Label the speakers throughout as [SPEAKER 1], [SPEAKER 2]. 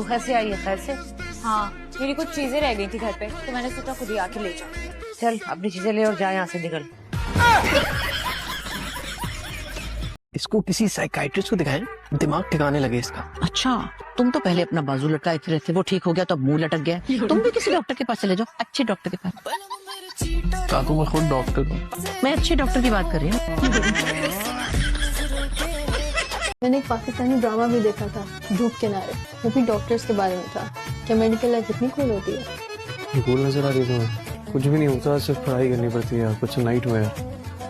[SPEAKER 1] तू कैसे आई है? खैर से?
[SPEAKER 2] हाँ, मेरी कुछ चीजें रह गई थी घर पे, तो मैंने सोचा खुद ही आके ले जाऊं।
[SPEAKER 1] चल अपनी चीजें ले और जा यहाँ से, निकल।
[SPEAKER 3] इसको किसी साइकाइट्रिस्ट को दिखाएं, दिमाग ठिकाने लगे इसका।
[SPEAKER 1] अच्छा, तुम तो पहले अपना बाजू लटकाए फिर थे, वो ठीक हो गया तो अब मुंह लटक गया। तुम भी किसी डॉक्टर के पास चले जाओ, अच्छे डॉक्टर के पास।
[SPEAKER 3] चाकू मैं खुद डॉक्टर हूँ।
[SPEAKER 1] मैं अच्छे डॉक्टर की बात कर रही हूँ।
[SPEAKER 4] मैंने एक पाकिस्तानी ड्रामा भी देखा था, धूप किनारे। वो भी डॉक्टर्स के बारे में था। क्या मेडिकल लाइफ इतनी कूल होती है?
[SPEAKER 3] कूल नजर आ रही है? कुछ भी नहीं होता, सिर्फ पढ़ाई करनी पड़ती है। कुछ नाइट में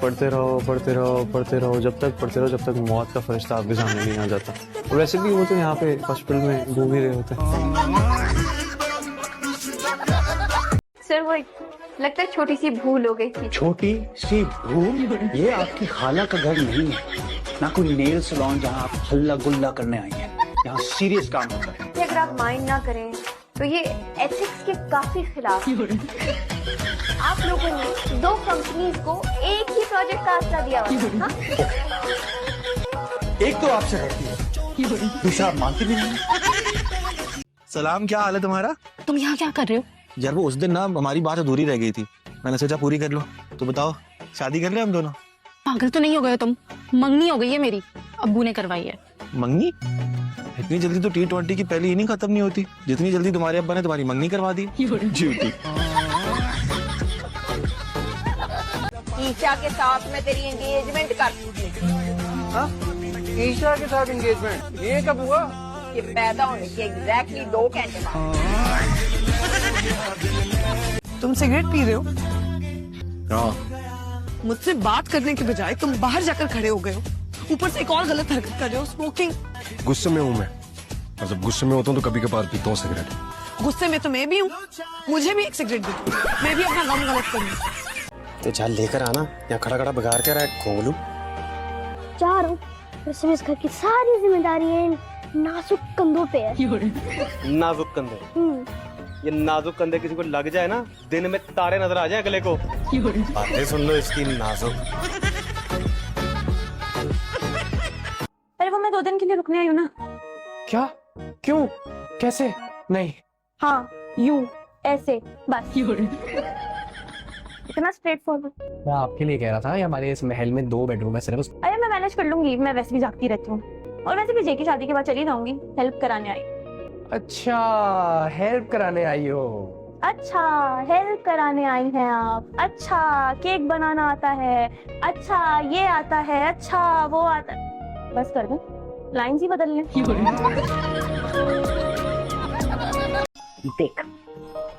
[SPEAKER 3] पढ़ते रहो पढ़ते रहो पढ़ते रहो, जब तक पढ़ते रहो जब तक मौत का फरिश्ता आपके सामने नहीं आ जाता। और वैसे भी वो तो यहाँ पे हॉस्पिटल में घूम ही रहे होते हैं।
[SPEAKER 4] सर वो लगता है छोटी सी भूल हो गई थी।
[SPEAKER 5] छोटी सी भूल? ये आपकी खाला का घर नहीं है, ना कोई नेल सलून जहाँ आप हल्ला गुल्ला करने आई हैं। यहाँ सीरियस काम होता है।
[SPEAKER 4] अगर आप माइंड ना करें तो ये एथिक्स के काफी खिलाफ। आप लोगों ने 2 कंपनीज को एक ही प्रोजेक्ट का आसरा दिया हुआ है।
[SPEAKER 5] एक तो आपसे रहती है, दूसरा आप मानती भी नहीं।
[SPEAKER 3] सलाम, क्या हाल है तुम्हारा?
[SPEAKER 1] तुम यहाँ क्या कर रहे हो?
[SPEAKER 3] यार वो उस दिन ना हमारी बात अधूरी रह गई थी, मैंने सोचा पूरी कर लो। तो बताओ, शादी कर रहे हम दोनों?
[SPEAKER 2] पागल तो नहीं हो गए तुम? मंगनी हो गई है मेरी, अब्बू ने करवाई है।
[SPEAKER 3] मंगनी? इतनी जल्दी तो T20 की पहली इनिंग खत्म नहीं होती, जितनी जल्दी तुम्हारे अब्बा ने तुम्हारी मंगनी करवा दी। झूठी।
[SPEAKER 6] ईशा के साथ में तेरी एंगेजमेंट कर।
[SPEAKER 5] ईशा के साथ एंगेजमेंट? ये कब हुआ?
[SPEAKER 6] ये पैदा होने के एग्जैक्टली 2 घंटे बाद।
[SPEAKER 7] तुम सिगरेट पी रहे हो?
[SPEAKER 3] हाँ।
[SPEAKER 7] मुझसे बात करने के बजाय तुम बाहर जाकर खड़े हो गए हो, ऊपर से एक और गलत हरकत कर रहे हो, स्मोकिंग।
[SPEAKER 8] गुस्से में हूँ मैं, और जब गुस्से में होता हूँ तो कभी कभार पीता हूँ सिगरेट।
[SPEAKER 7] गुस्से में तो मैं भी हूँ, मुझे भी एक सिगरेट दे, मैं भी अपना गम गलत करूँ।
[SPEAKER 3] तो चल लेकर आना, यहाँ खड़ा खड़ा बिगाड़ के रहा खोलू।
[SPEAKER 9] जा रहा हूँ, वैसे इस घर की सारी जिम्मेदारी है नाजुक कंधों पे है।
[SPEAKER 3] नाजुक कंधे? ये नाजुक कंधे किसी को लग जाए ना, दिन में तारे नजर आ जाए अगले को। बातें सुन लो इसकी नाजुक।
[SPEAKER 2] अरे वो मैं 2 दिन के लिए रुकने आई हूँ ना।
[SPEAKER 3] क्या? क्यों? कैसे? नहीं।
[SPEAKER 2] हाँ, यूं ऐसे बस। इतना स्ट्रेट फॉरवर्ड।
[SPEAKER 3] मैं आपके लिए कह रहा था, हमारे इस महल में 2 बेडरूम है सिर्फ।
[SPEAKER 2] अरे मैं मैनेज कर लूंगी, मैं वैसे भी जागती रहती हूँ, और वैसे भी जे की शादी के बाद चली जाऊंगी। हेल्प कराने आई।
[SPEAKER 3] अच्छा, हेल्प कराने आई हो?
[SPEAKER 2] अच्छा, हेल्प कराने आई हैं आप? अच्छा, केक बनाना आता है? अच्छा, ये आता है? अच्छा, वो आता है? बस कर दो, लाइन्स ही बदल लें।
[SPEAKER 1] देख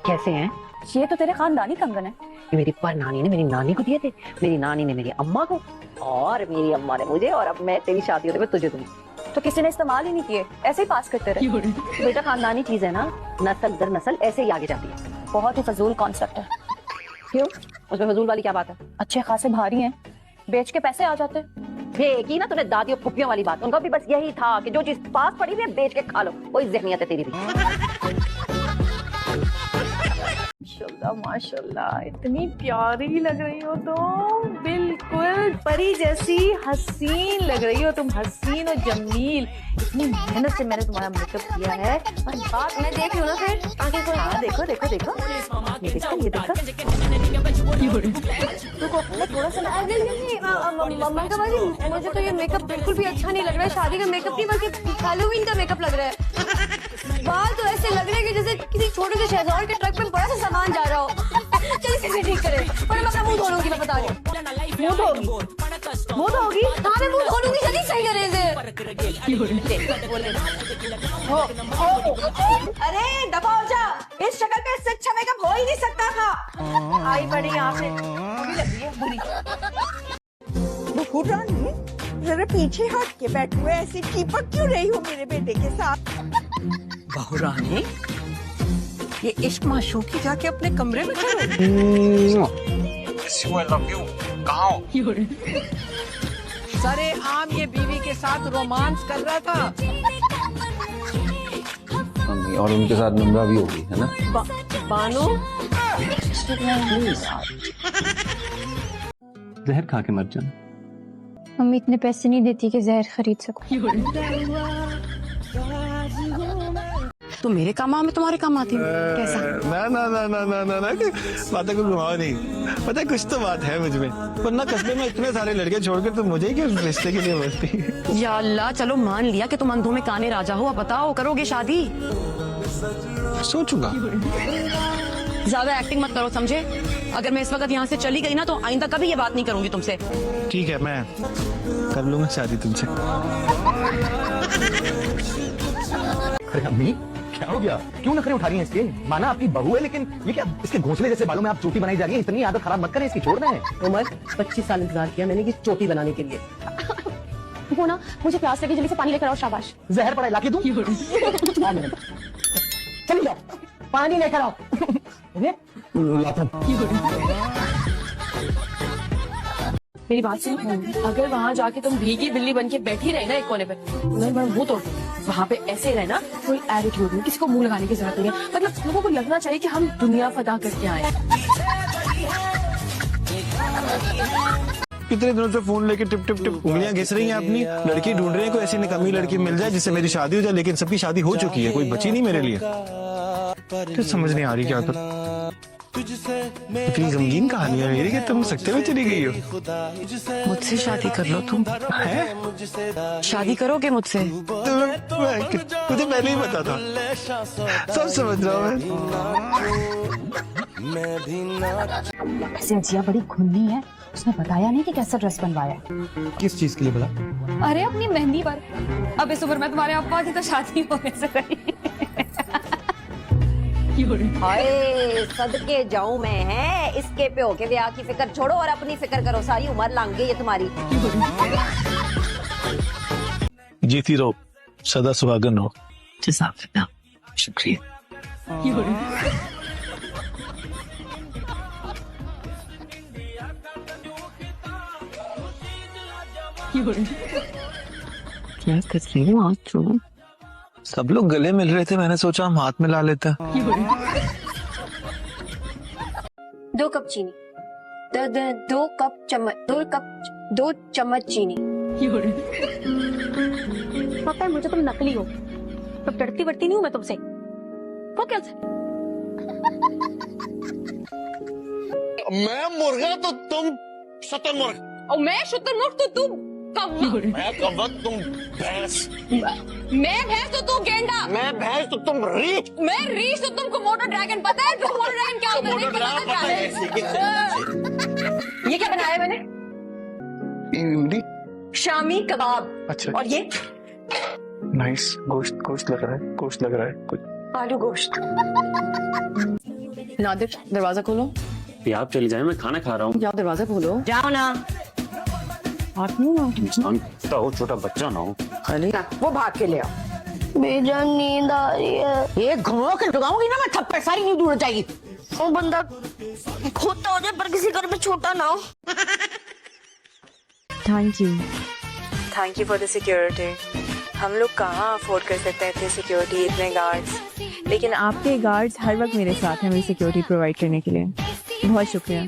[SPEAKER 1] कैसे हैं
[SPEAKER 2] ये तो तेरे खानदानी कंगन है।
[SPEAKER 1] ये मेरी पर नानी ने मेरी नानी को दिए थे, मेरी नानी ने मेरी अम्मा को, और मेरी अम्मा ने मुझे, और अब मैं तेरी शादी होते हुए तुझे दूंगी।
[SPEAKER 2] तो किसी ने इस्तेमाल ही नहीं किए, ऐसे ही पास करते रहे।
[SPEAKER 1] बेटा खानदानी चीज है ना, नस्ल दर नस्ल ऐसे ही आगे जाती है।
[SPEAKER 2] बहुत ही फजूल कॉन्सेप्ट है।
[SPEAKER 1] क्यों? उसमें फजूल वाली क्या बात है?
[SPEAKER 2] अच्छे खासे भारी हैं, बेच के पैसे आ जाते।
[SPEAKER 1] ये की ना तूने दादी और फुप्पियों वाली बात, उनका भी बस यही था कि जो चीज पास पड़ी हुई है बेच के खा लो, वही ज़हनियत है तेरी भी।
[SPEAKER 2] माशाल्लाह माशाल्लाह, इतनी प्यारी लग रही हो तुम, बिल्कुल परी जैसी हसीन लग रही हो तुम, हसीन और जमील। इतनी मेहनत से मैंने तुम्हारा मेकअप किया है, और बात मैं देख लूँ ना फिर आगे को। हाँ देखो देखो देखो, ये देखो ये देखो। मैं थोड़ा सा ममता भाई, मुझे तो ये मेकअप बिल्कुल भी अच्छा नहीं लग रहा है। शादी का मेकअप नहीं बल्कि हैलोवीन का मेकअप लग रहा है। बाल तो ऐसे लग रहे हैं कि जैसे किसी छोटे से शहजाद के ट्रक में बड़ा सा सामान जा रहा हो। चल इसे ठीक करे, पर मैं अपना मुंह धो लूंगी, मैं बता रही हूँ। मुंह धोगी? मुंह धोगी? हाँ मैं मुंह धो लूंगी, जल्दी सही करे इसे।
[SPEAKER 6] अरे दबा हो जा, इस शक्ल पे इससे अच्छा मेकअप हो ही नहीं सकता था। आई बड़ी यहाँ पे अभी लग रही है बुरी।
[SPEAKER 7] बहू रानी, जरा पीछे हट के बैठो, ऐसे चिपक क्यों रही हो मेरे बेटे के साथ?
[SPEAKER 1] बहू रानी, ये इश्क माशूकी जाके अपने कमरे में करो।
[SPEAKER 3] I love you. कहाँ हो?
[SPEAKER 7] सरे आम ये बीवी के साथ रोमांस कर रहा था।
[SPEAKER 8] और उनके साथ नम्रा भी होगी, है ना?
[SPEAKER 7] बानो
[SPEAKER 3] जहर खा के मर जाना।
[SPEAKER 4] मम्मी इतने पैसे नहीं देती कि जहर खरीद सकूं।
[SPEAKER 10] तो मेरे काम आ, मैं तुम्हारे काम आती हूँ। कैसा?
[SPEAKER 3] ना ना ना ना ना ना ना बातें को घुमाओ नहीं। पता है कुछ तो बात है मुझ में, वरना कस्बे में इतने सारे लड़के छोड़कर तुम मुझे ही क्यों रिश्ते के लिए बोलती?
[SPEAKER 10] या अल्लाह, चलो मान लिया कि तुम अंधों में काने राजा हो। अब बताओ, करोगे शादी?
[SPEAKER 3] सोचूंगा।
[SPEAKER 10] ज्यादा एक्टिंग मत करो, समझे? अगर मैं इस वक्त यहाँ से चली गई ना तो आइंदा कभी ये बात नहीं करूंगी तुमसे।
[SPEAKER 3] ठीक है, मैं कर लूंगा शादी तुमसे।
[SPEAKER 5] अरे अम्मी क्या हो गया? क्यों नखरे उठा रही हैं इसके? माना आपकी बहू है, लेकिन ये क्या इसके घोंसले जैसे बालों में आप चोटी बनाई जा रही है? इतनी आदत खराब मत करें इसकी, छोड़ दें।
[SPEAKER 10] उमर, 25 साल इंतजार किया मैंने कि चोटी बनाने के लिए। वो ना, मुझे प्यास लगी, जल्दी से पानी लेकर आओ। शाबाश।
[SPEAKER 5] जहर पड़ा लाके दूं? चली जाओ, पानी लेकर आओ।
[SPEAKER 10] मेरी बात सुन, अगर वहाँ जाके तुम भीगी बिल्ली बन के बैठी रहे ना एक कोने पे, मैं वो तोड़ दूँ। वहाँ पे ऐसे रहे ना, कोई एटीट्यूड नहीं, किसी को मुंह लगाने की जरूरत नहीं है। मतलब लोगों को लगना चाहिए कि हम दुनिया फदा करके आए।
[SPEAKER 3] कितने दिनों से फोन लेके टिप टिप टिप उंगलियां घिस रही हैं अपनी। लड़की ढूंढ रहे हैं, कोई ऐसी निकम्मी लड़की मिल जाए जिससे मेरी शादी हो जाए, लेकिन सबकी शादी हो चुकी है, कोई बची नहीं मेरे लिए। तो समझ नहीं आ रही क्या कर। इतनी गमगीन कहानी है मेरी कि तुम सकते में चली गई हो।
[SPEAKER 10] मुझसे शादी कर लो तुम।
[SPEAKER 3] है?
[SPEAKER 10] शादी करोगे मुझसे?
[SPEAKER 3] मुझे पहले ही पता था, सब समझ रहा हूँ मैं।
[SPEAKER 10] वैसे जिया बड़ी खुन्नी है, उसने बताया नहीं कि कैसा ड्रेस बनवाया।
[SPEAKER 3] किस चीज के लिए बोला?
[SPEAKER 2] अरे अपनी मेहंदी पर। अब इस उम्र में तुम्हारे अब्बा की तो शादी होने से रही।
[SPEAKER 1] हाय सदके जाऊं मैं, है इसके पे होके ब्याह की फिक्र छोड़ो और अपनी फिक्र करो। सारी उम्र लंघ गई है तुम्हारी।
[SPEAKER 3] जीती रहो, सदा सुहागन हो।
[SPEAKER 10] जज़ाकल्लाह।
[SPEAKER 3] शुक्रिया।
[SPEAKER 10] क्या कर रही हूँ आज तुम?
[SPEAKER 3] सब लोग गले मिल रहे थे, मैंने सोचा हम हाथ मिला लेते हैं।
[SPEAKER 2] 2 कप चीनी, 2 चम्मच चीनी। पता है मुझे तुम नकली हो, तो डरती वरती नहीं हूँ मैं तुमसे। वो क्या
[SPEAKER 8] मैं मुर्गा तो तुम शुतुरमुर्ग,
[SPEAKER 2] और मैं शुतुरमुर्ग तो तुम
[SPEAKER 8] मैं कौवा तुम भैंस,
[SPEAKER 2] मैं भैंस तो तू गेंडा,
[SPEAKER 8] मैं भैंस तो तुम रीछ,
[SPEAKER 2] मैं रीछ तो तुम कोमोडो ड्रैगन। पता है कोमोडो ड्रैगन क्या होता है? पता है? ये क्या बनाया मैंने? शामी कबाब।
[SPEAKER 3] अच्छा।
[SPEAKER 2] और ये
[SPEAKER 3] नाइस, गोश्त लग रहा है, गोश्त लग रहा है कुछ।
[SPEAKER 2] आलू गोश्त।
[SPEAKER 10] नादिर, दरवाजा खोलो।
[SPEAKER 11] आप चली जाए, मैं खाना खा रहा हूँ।
[SPEAKER 10] जाओ दरवाजा खोलो।
[SPEAKER 1] जाओ ना।
[SPEAKER 11] इंसान हो, छोटा बच्चा ना हो।
[SPEAKER 1] वो भाग के ले आओ।
[SPEAKER 9] बेजान नींद आ रही है।
[SPEAKER 1] ये घुमाओ के लगाऊंगी ना मैं थप्पड़, सारी नींद उड़ जाएगी।
[SPEAKER 9] वो बंदा खोता हो जाए पर किसी घर में छोटा ना हो।
[SPEAKER 12] Thank you for the security. हम लोग कहाँ अफोर्ड कर सकते हैं इतनी सिक्योरिटी, इतने गार्ड्स, लेकिन आपके गार्ड्स हर वक्त मेरे साथ हैं मेरी सिक्योरिटी प्रोवाइड करने के लिए। बहुत शुक्रिया।